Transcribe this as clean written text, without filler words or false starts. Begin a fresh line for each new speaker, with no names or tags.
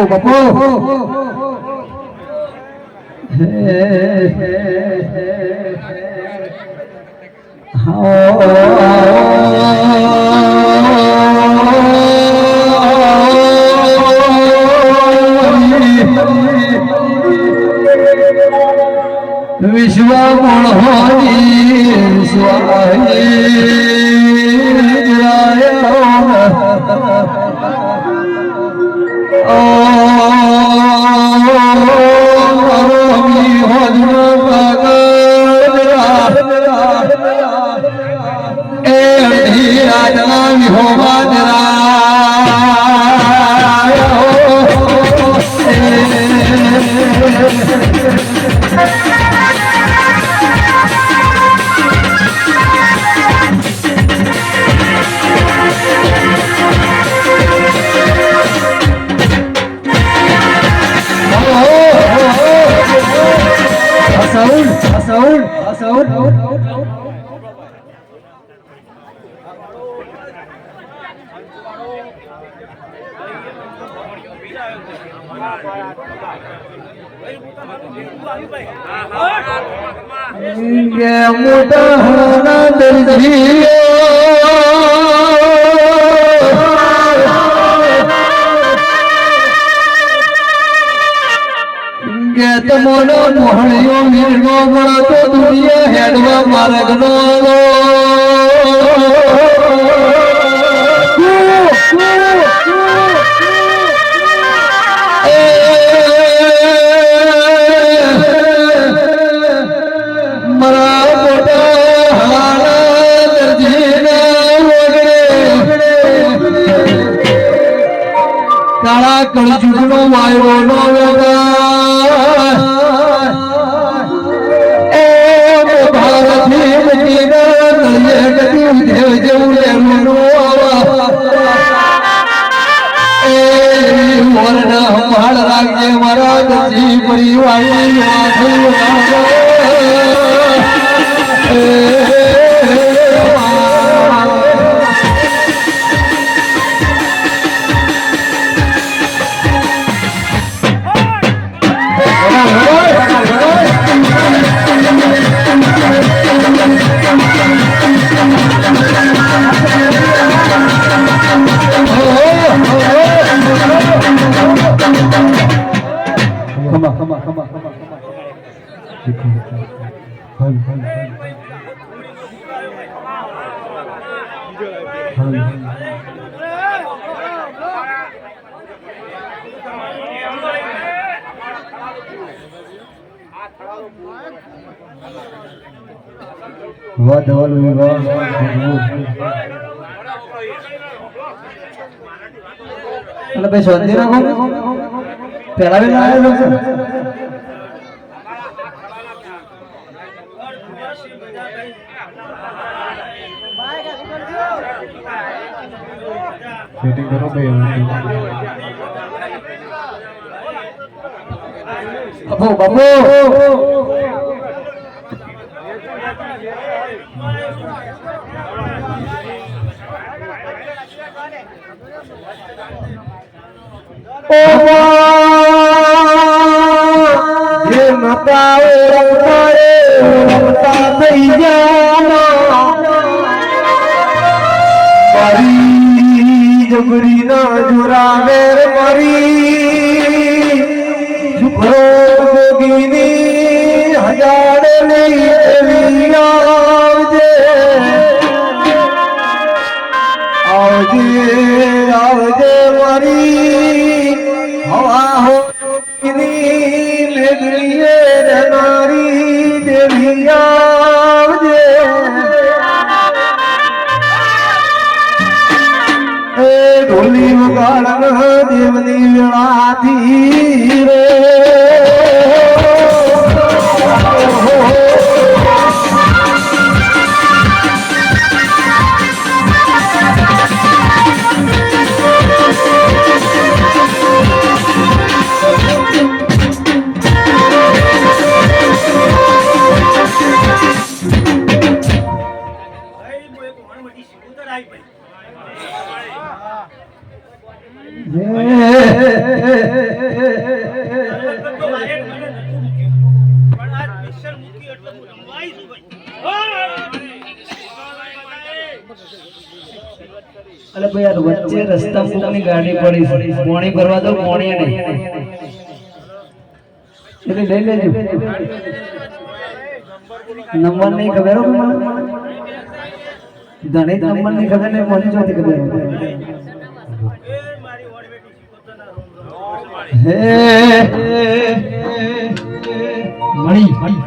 બાપુ વિશ્વ મોહની મોટા દરજી તમોનો મોહણીઓ મીરનો મળતો દુનિયા હેડવા માર્ગનો કાળા કળજુગનો વાયરો નો રાખજે મારા દરજી પરિવાર વાહ દવાલું વાહ એટલે ભાઈ શાંતિ રાખો પેલા બી ના સેટિંગ કરો ભાઈ બાપુ બાપુ જે નતા રમતા થઈ જાના મારી જબરી ના જોરાવે મારી સુખરો ગોગીની હજાર લઈ આવજે આવજે આવજે મારી હવા હો લેગડીએ રનારી દેવી આવજે એ ઢોલી વગાડન દેવની વેળાથી રે અલે ભાઈ યાર વચ્ચે રસ્તા કોકની ગાડી પડી છે પોણી ભરવા દો પોણી નહીં એટલે લઈ લેજો નંબર નહીં ખબર હો ધણી નંબર નહીં ખબર ને મોની ચોથી ખબર હે મળી